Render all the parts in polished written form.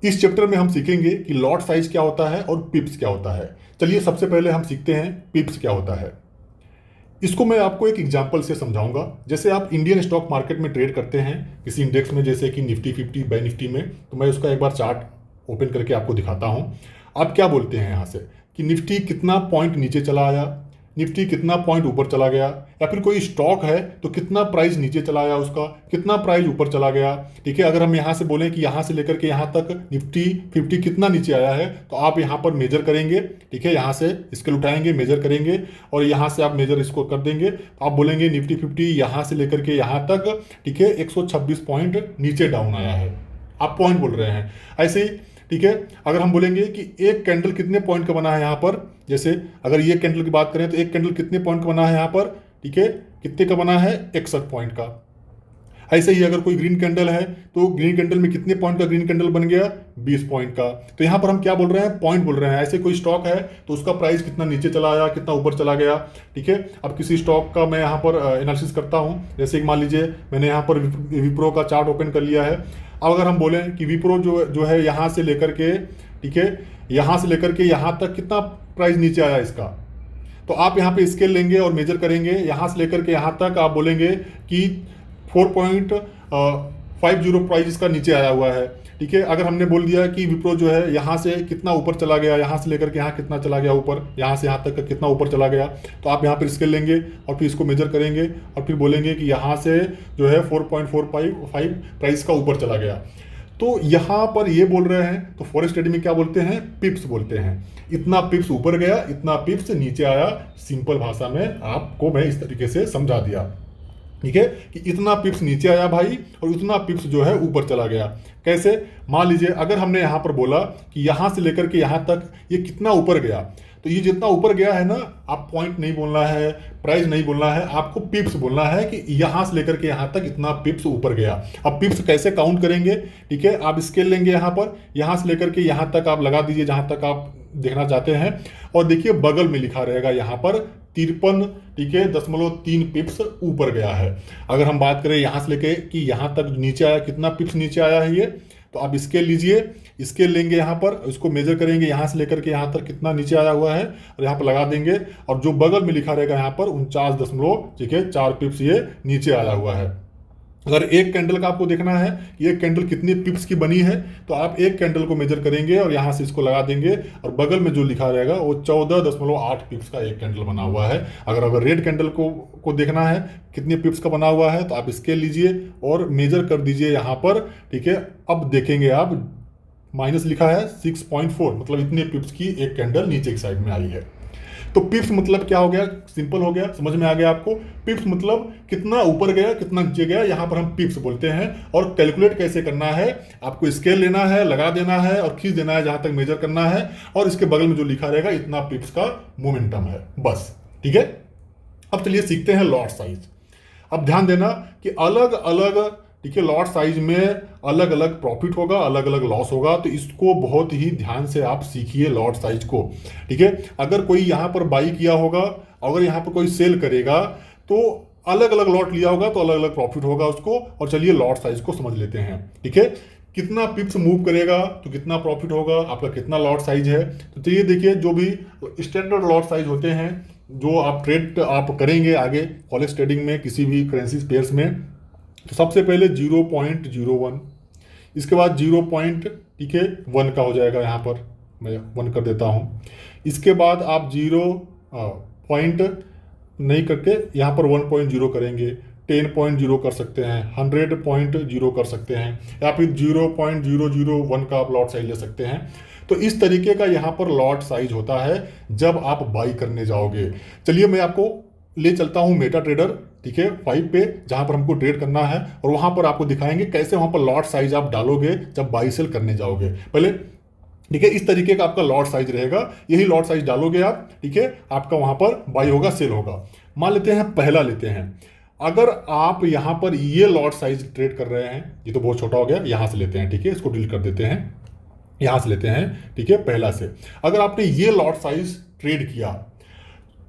इस चैप्टर में हम सीखेंगे कि लॉट साइज क्या होता है और पिप्स क्या होता है। चलिए सबसे पहले हम सीखते हैं पिप्स क्या होता है। इसको मैं आपको एक एग्जांपल से समझाऊंगा। जैसे आप इंडियन स्टॉक मार्केट में ट्रेड करते हैं किसी इंडेक्स में, जैसे कि निफ्टी 50 बैंक निफ्टी में, तो मैं उसका एक बार चार्ट ओपन करके आपको दिखाता हूं। आप क्या बोलते हैं यहाँ से कि निफ्टी कितना पॉइंट नीचे चला आया, निफ्टी कितना पॉइंट ऊपर चला गया, या फिर कोई स्टॉक है तो कितना प्राइस नीचे चला आया, उसका कितना प्राइस ऊपर चला गया। ठीक है, अगर हम यहाँ से बोलें कि यहाँ से लेकर के यहाँ तक निफ्टी 50 कितना नीचे आया है, तो आप यहाँ पर मेजर करेंगे। ठीक है, यहाँ से स्केल उठाएंगे, मेजर करेंगे और यहाँ से आप मेजर इसको कर देंगे, तो आप बोलेंगे निफ्टी 50 यहाँ से लेकर के यहाँ तक, ठीक है, 126 पॉइंट नीचे डाउन आया है। आप पॉइंट बोल रहे हैं ऐसे ही। ठीक है, अगर हम बोलेंगे कि एक कैंडल कितने पॉइंट का बना है यहाँ पर, जैसे अगर ये कैंडल की बात करें तो एक कैंडल कितने पॉइंट का बना है यहाँ पर, ठीक है, कितने का बना है, 61 पॉइंट का। ऐसे ही अगर कोई ग्रीन कैंडल है तो ग्रीन कैंडल में कितने पॉइंट का ग्रीन कैंडल बन गया, 20 पॉइंट का। तो यहाँ पर हम क्या बोल रहे हैं, पॉइंट बोल रहे हैं। ऐसे कोई स्टॉक है तो उसका प्राइस कितना नीचे चला आया, कितना ऊपर चला गया। ठीक है, अब किसी स्टॉक का मैं यहाँ पर एनालिसिस करता हूँ। जैसे कि मान लीजिए मैंने यहाँ पर विप्रो का चार्ट ओपन कर लिया है। अब अगर हम बोलें कि विप्रो जो है यहाँ से लेकर के, ठीक है, यहाँ से लेकर के यहाँ तक कितना प्राइस नीचे आया इसका, तो आप यहाँ पे स्केल लेंगे और मेजर करेंगे। यहाँ से लेकर के यहाँ तक आप बोलेंगे कि 4.50 प्राइस इसका नीचे आया हुआ है। ठीक है, अगर हमने बोल दिया कि विप्रो जो है यहाँ से कितना ऊपर चला गया, यहाँ से लेकर के यहाँ कितना चला गया ऊपर, यहाँ से यहाँ तक का कितना ऊपर चला गया, तो आप यहाँ पर स्केल लेंगे और फिर इसको मेजर करेंगे और फिर बोलेंगे कि यहाँ से जो है 4.45 प्राइस का ऊपर चला गया। तो यहाँ पर ये बोल रहे हैं, तो फॉरेक्स ट्रेडिंग में क्या बोलते हैं, पिप्स बोलते हैं। इतना पिप्स ऊपर गया, इतना पिप्स नीचे आया। सिंपल भाषा में आपको मैं इस तरीके से समझा दिया। ठीक है, कि इतना पिप्स नीचे आया भाई और उतना पिप्स जो है ऊपर चला गया। कैसे, मान लीजिए अगर हमने यहाँ पर बोला कि यहाँ से लेकर के यहाँ तक ये कितना ऊपर गया, तो ये जितना ऊपर गया है ना, आप पॉइंट नहीं बोलना है, प्राइस नहीं बोलना है, आपको पिप्स बोलना है कि यहाँ से लेकर के यहाँ तक इतना पिप्स ऊपर गया। अब पिप्स कैसे काउंट करेंगे, ठीक है, आप स्केल लेंगे यहाँ से लेकर के यहाँ तक आप लगा दीजिए जहाँ तक आप देखना चाहते हैं, और देखिए बगल में लिखा रहेगा यहाँ पर 53, ठीक है, 0.3 पिप्स ऊपर गया है। अगर हम बात करें यहाँ से लेके कि यहाँ तक नीचे आया, कितना पिप्स नीचे आया है ये, तो आप स्केल लीजिए, स्केल लेंगे यहाँ पर, उसको मेजर करेंगे यहाँ से लेकर के यहाँ तक कितना नीचे आया हुआ है और यहाँ पर लगा देंगे, और जो बगल में लिखा रहेगा यहाँ पर 49.4 पिप्स ये नीचे आया हुआ है। अगर एक कैंडल का आपको देखना है कि एक कैंडल कितने पिप्स की बनी है, तो आप एक कैंडल को मेजर करेंगे और यहाँ से इसको लगा देंगे, और बगल में जो लिखा रहेगा वो 14.8 पिप्स का एक कैंडल बना हुआ है। अगर रेड कैंडल को देखना है कितने पिप्स का बना हुआ है, तो आप स्केल लीजिए और मेजर कर दीजिए यहाँ पर। ठीक है, अब देखेंगे आप माइनस लिखा है 6.4, मतलब इतने पिप्स की एक कैंडल नीचे की साइड में आई है। तो पिप्स मतलब क्या हो गया, सिंपल हो गया, समझ में आ गया आपको। पिप्स मतलब कितना ऊपर गया, कितना नीचे गया, यहाँ पर हम पिप्स बोलते हैं। और कैलकुलेट कैसे करना है, आपको स्केल लेना है, लगा देना है और खींच देना है जहां तक मेजर करना है, और इसके बगल में जो लिखा रहेगा इतना पिप्स का मोमेंटम है, बस। ठीक है, अब चलिए सीखते हैं लॉट साइज। अब ध्यान देना कि अलग अलग, ठीक है, लॉट साइज में अलग अलग प्रॉफिट होगा, अलग अलग लॉस होगा, तो इसको बहुत ही ध्यान से आप सीखिए लॉट साइज को। ठीक है, अगर कोई यहाँ पर बाई किया होगा, अगर यहाँ पर कोई सेल करेगा, तो अलग अलग लॉट लिया होगा तो अलग अलग प्रॉफिट होगा उसको। और चलिए लॉट साइज को समझ लेते हैं। ठीक है, कितना पिप्स मूव करेगा तो कितना प्रॉफिट होगा, आपका कितना लॉट साइज है। तो चलिए देखिए, जो भी स्टैंडर्ड लॉट साइज होते हैं, जो आप ट्रेड आप करेंगे आगे फॉरेक्स ट्रेडिंग में किसी भी करेंसी पेयर्स में, तो सबसे पहले 0.01, इसके बाद 0. ठीक है 1 का हो जाएगा, यहाँ पर मैं 1 कर देता हूँ। इसके बाद आप 0 पॉइंट नहीं करके यहाँ पर 1.0 करेंगे, 10.0 कर सकते हैं, 100.0 कर सकते हैं, या फिर 0.001 का आप लॉट साइज ले सकते हैं। तो इस तरीके का यहाँ पर लॉट साइज होता है जब आप बाई करने जाओगे। चलिए मैं आपको ले चलता हूँ मेटा ट्रेडर, ठीक है, 5 पे, जहां पर हमको ट्रेड करना है, और वहां पर आपको दिखाएंगे कैसे वहां पर लॉट साइज आप डालोगे जब बाई सेल करने जाओगे। पहले ठीक है, इस तरीके का आपका लॉट साइज रहेगा, यही लॉट साइज डालोगे आप। ठीक है, आपका वहां पर बाई होगा, सेल होगा। मान लेते हैं पहला लेते हैं, अगर आप यहां पर ये लॉट साइज ट्रेड कर रहे हैं, ये तो बहुत छोटा हो गया, यहां से लेते हैं। ठीक है, इसको डिलीट कर देते हैं, यहां से लेते हैं। ठीक है, पहला से अगर आपने ये लॉट साइज ट्रेड किया,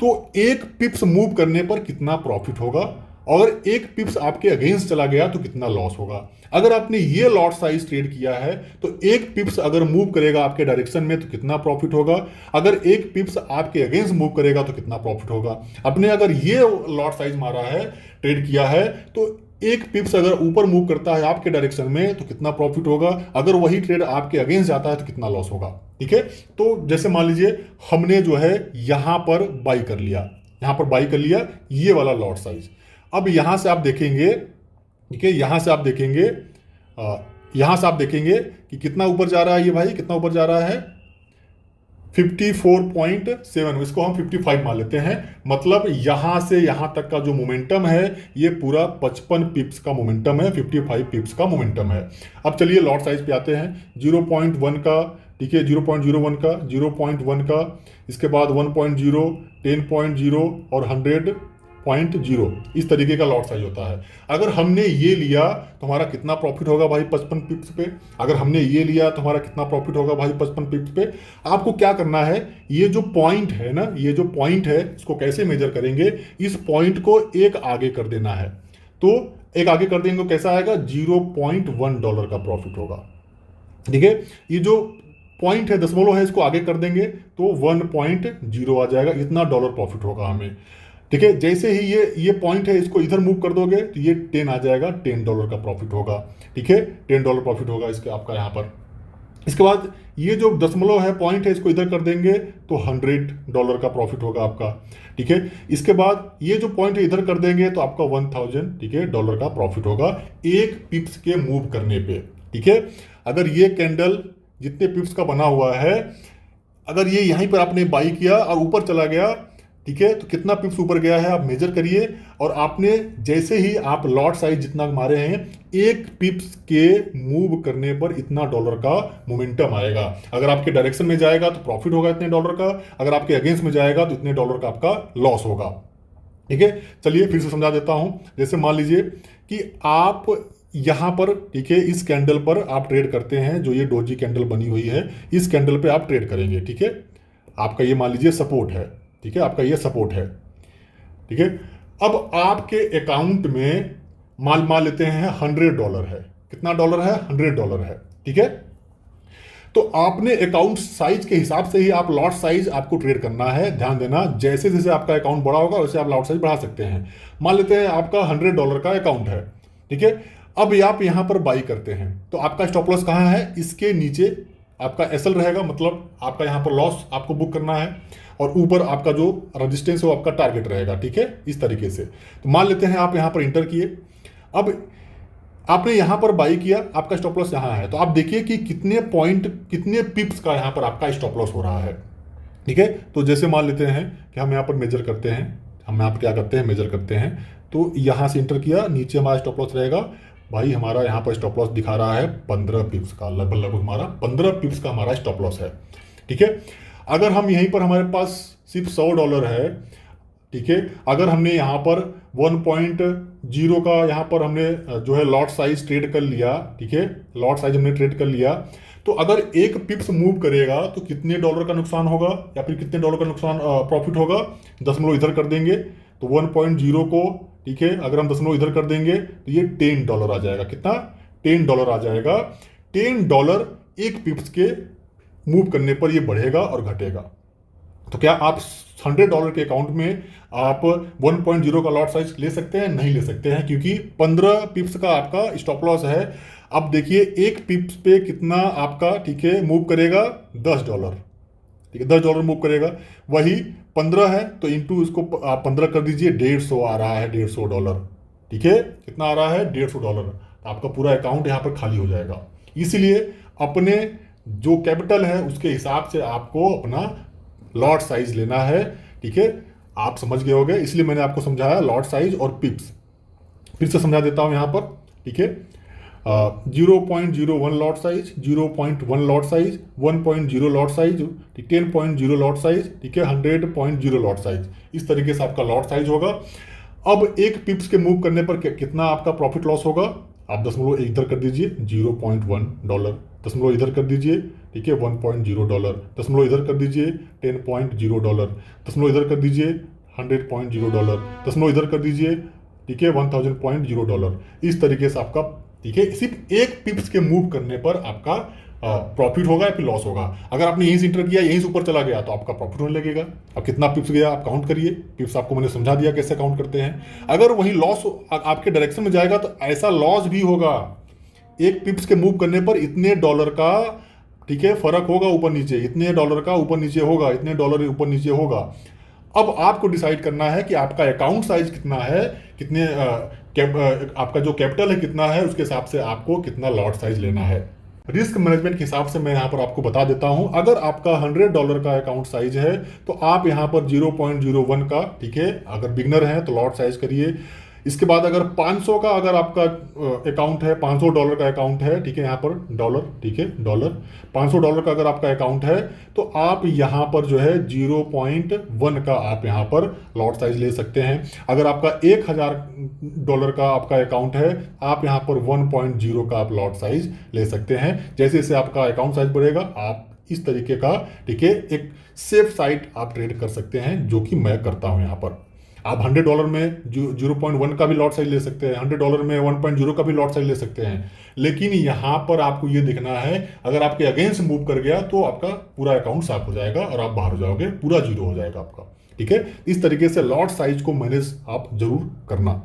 तो एक पिप्स मूव करने पर कितना प्रॉफिट होगा अगर एक पिप्स आपके अगेंस्ट चला गया तो कितना लॉस होगा। अगर आपने ये लॉट साइज ट्रेड किया है तो एक पिप्स अगर मूव करेगा आपके डायरेक्शन में तो कितना प्रॉफिट होगा, अगर एक पिप्स आपके अगेंस्ट मूव करेगा तो कितना प्रॉफिट होगा। आपने अगर ये लॉट साइज मारा है, ट्रेड किया है, तो एक पिप्स अगर ऊपर मूव करता है आपके डायरेक्शन में तो कितना प्रॉफिट होगा, अगर वही ट्रेड आपके अगेंस्ट जाता है तो कितना लॉस होगा। ठीक है, तो जैसे मान लीजिए हमने जो है यहां पर बाई कर लिया, यहां पर बाई कर लिया ये वाला लॉट साइज। अब यहां से आप देखेंगे, ठीक है, यहां से आप देखेंगे, यहां से आप देखेंगे कि कितना ऊपर जा रहा है ये भाई, कितना ऊपर जा रहा है 54.7, इसको हम 55 मान लेते हैं। मतलब यहां से यहां तक का जो मोमेंटम है ये पूरा 55 पिप्स का मोमेंटम है, 55 पिप्स का मोमेंटम है। अब चलिए लॉट साइज पे आते हैं, 0.1 का, ठीक है, 0.01 का, 0.1 का, इसके बाद 1.0, 10.0 और 100.0, इस तरीके का लॉट साइज होता है। अगर हमने ये लिया तो हमारा कितना प्रॉफिट होगा भाई 55 पिप्स पे, अगर हमने ये लिया तो हमारा कितना प्रॉफिट होगा भाई 55 पिप्स पे। आपको क्या करना है, ये जो पॉइंट है ना, ये जो पॉइंट है इसको कैसे मेजर करेंगे, इस पॉइंट को एक आगे कर देना है। तो एक आगे कर देंगे कैसा आएगा, $0.1 का प्रॉफिट होगा। ठीक है, ये जो पॉइंट है, दशमलव है, इसको आगे कर देंगे तो 1.0 आ जाएगा, इतना डॉलर प्रॉफिट होगा हमें। ठीक है, जैसे ही ये पॉइंट है इसको इधर मूव कर दोगे तो ये 10 आ जाएगा, $10 का प्रॉफिट होगा। ठीक है, $10 प्रॉफिट होगा इसके आपका यहाँ पर। इसके बाद ये जो दशमलव है, पॉइंट है, इसको इधर कर देंगे तो $100 का प्रॉफिट होगा आपका। ठीक है, इसके बाद ये जो पॉइंट है इधर कर देंगे तो आपका 1000, ठीक है, डॉलर का प्रॉफिट होगा एक पिप्स के मूव करने पे। ठीक है, अगर ये कैंडल जितने पिप्स का बना हुआ है, अगर ये यहीं पर आपने बाई किया और ऊपर चला गया, ठीक है, तो कितना पिप्स ऊपर गया है आप मेजर करिए। और आपने जैसे ही आप लॉट साइज जितना मारे हैं, एक पिप्स के मूव करने पर इतना डॉलर का मोमेंटम आएगा। अगर आपके डायरेक्शन में जाएगा तो प्रॉफिट होगा इतने डॉलर का, अगर आपके अगेंस्ट में जाएगा तो इतने डॉलर का आपका लॉस होगा। ठीक है, चलिए फिर से समझा देता हूं। जैसे मान लीजिए कि आप यहां पर, ठीक है, इस कैंडल पर आप ट्रेड करते हैं, जो ये डोजी कैंडल बनी हुई है, इस कैंडल पे आप ट्रेड करेंगे। ठीक है, आपका ये मान लीजिए सपोर्ट है, ठीक है, आपका ये सपोर्ट है। ठीक है, अब आपके अकाउंट में मान लेते हैं $100 है। कितना डॉलर है, $100 है। ठीक है, तो आपने अकाउंट साइज के हिसाब से ही आप लॉट साइज आपको ट्रेड करना है। ध्यान देना, जैसे जैसे आपका अकाउंट बड़ा होगा वैसे आप लॉट साइज बढ़ा सकते हैं। मान लेते हैं आपका $100 का अकाउंट है। ठीक है, अब आप यहां पर बाई करते हैं तो आपका स्टॉप लॉस कहां है, इसके नीचे आपका एसएल रहेगा, मतलब आपका यहां पर लॉस आपको बुक करना है, और ऊपर आपका जो रेजिस्टेंस है वो आपका टारगेट रहेगा। ठीक है, इस तरीके से। तो मान लेते हैं आप यहां पर इंटर किए, अब आपने यहां पर बाई किया, आपका स्टॉप लॉस यहां है, तो आप देखिए कि कितने पॉइंट, कितने पिप्स का यहां पर आपका स्टॉप लॉस हो रहा है। ठीक है, तो जैसे मान लेते हैं कि हम यहां पर मेजर करते हैं, हम यहां पर क्या करते हैं, मेजर करते हैं। तो यहां से इंटर किया, नीचे हमारा स्टॉप लॉस रहेगा भाई, हमारा यहां पर स्टॉप लॉस दिखा रहा है 15 पिप्स का, लगभग हमारा 15 पिप्स का हमारा स्टॉप लॉस है। ठीक है, अगर हम यहीं पर हमारे पास सिर्फ $100 है, ठीक है, अगर हमने यहाँ पर 1.0 का यहाँ पर हमने जो है लॉट साइज ट्रेड कर लिया, ठीक है, लॉट साइज हमने ट्रेड कर लिया, तो अगर एक पिप्स मूव करेगा तो कितने डॉलर का नुकसान होगा, या फिर कितने डॉलर का नुकसान प्रॉफिट होगा, दशमलव इधर कर देंगे तो 1.0 को, ठीक है, अगर हम दशमलव इधर कर देंगे तो ये $10 आ जाएगा। कितना, $10 आ जाएगा। $10 एक पिप्स के मूव करने पर ये बढ़ेगा और घटेगा। तो क्या आप $100 के अकाउंट में आप 1.0 का लॉट साइज ले सकते हैं? नहीं ले सकते हैं, क्योंकि 15 पिप्स का आपका स्टॉप लॉस है। अब देखिए एक पिप्स पे कितना आपका, ठीक है, मूव करेगा, $10। ठीक है, $10 मूव करेगा, वही 15 है तो इंटू इसको आप 15 कर दीजिए, 150 आ रहा है, $150। ठीक है, कितना आ रहा है, $150। आपका पूरा अकाउंट यहाँ पर खाली हो जाएगा। इसीलिए अपने जो कैपिटल है उसके हिसाब से आपको अपना लॉट साइज लेना है। ठीक है, आप समझ गए होंगे, इसलिए मैंने आपको समझाया लॉट साइज और पिप्स। फिर से समझा देता हूं यहां पर। ठीक है, 0.01 lot size, 0.1 lot size, 1.0 lot size, 10.0 lot size, ठीक है, 100.0 लॉट साइज, इस तरीके से आपका लॉट साइज होगा। अब एक पिप्स के मूव करने पर कितना आपका प्रॉफिट लॉस होगा, आप दशमलव इधर कर दीजिए, $0.1, दशमलव इधर कर दीजिए, ठीक है, $1.0, दशमलव इधर कर दीजिए, $10.0, दशमलव इधर कर दीजिए, $100.0, दशमलव इधर कर दीजिए, ठीक है, $1000.0। इस तरीके से आपका, ठीक है, सिर्फ एक पिप्स के मूव करने पर आपका प्रॉफिट होगा या फिर लॉस होगा। अगर आपने यहीं से इंटर किया, यहीं से ऊपर चला गया, तो आपका प्रॉफिट होने लगेगा। अब कितना पिप्स गया आप काउंट करिए, पिप्स आपको मैंने समझा दिया कैसे काउंट करते हैं। अगर वहीं लॉस आपके डायरेक्शन में जाएगा तो ऐसा लॉस भी होगा, एक पिप्स के मूव करने पर इतने डॉलर का, ठीक है, फर्क होगा ऊपर नीचे, इतने डॉलर का ऊपर नीचे होगा, इतने डॉलर ऊपर नीचे होगा। अब आपको डिसाइड करना है कि आपका अकाउंट साइज कितना है, कितने आपका जो कैपिटल है कितना है, उसके हिसाब से आपको कितना लॉट साइज लेना है। रिस्क मैनेजमेंट के हिसाब से मैं यहाँ पर आपको बता देता हूँ। अगर आपका $100 का अकाउंट साइज है तो आप यहाँ पर 0.01 का, ठीक है, अगर बिगनर है तो लॉट साइज करिए। इसके बाद अगर 500 का अगर आपका अकाउंट है, $500 का अकाउंट है, ठीक है, यहाँ पर डॉलर, ठीक है, डॉलर, $500 का अगर आपका अकाउंट है तो आप यहाँ पर जो है 0.1 का आप यहाँ पर लॉट साइज ले सकते हैं। अगर आपका $1000 का आपका अकाउंट है, आप यहाँ पर 1.0 का आप लॉट साइज ले सकते हैं। जैसे जैसे आपका अकाउंट साइज बढ़ेगा, आप इस तरीके का, ठीक है, एक सेफ साइट आप ट्रेड कर सकते हैं, जो कि मैं करता हूँ। यहाँ पर आप $100 में 0.1 का भी लॉट साइज ले सकते हैं, $100 में 1.0 का भी लॉट साइज ले सकते हैं। लेकिन यहाँ पर आपको ये देखना है, अगर आपके अगेंस्ट मूव कर गया तो आपका पूरा अकाउंट साफ हो जाएगा और आप बाहर हो जाओगे, पूरा जीरो हो जाएगा आपका। ठीक है, इस तरीके से लॉट साइज को मैनेज आप जरूर करना।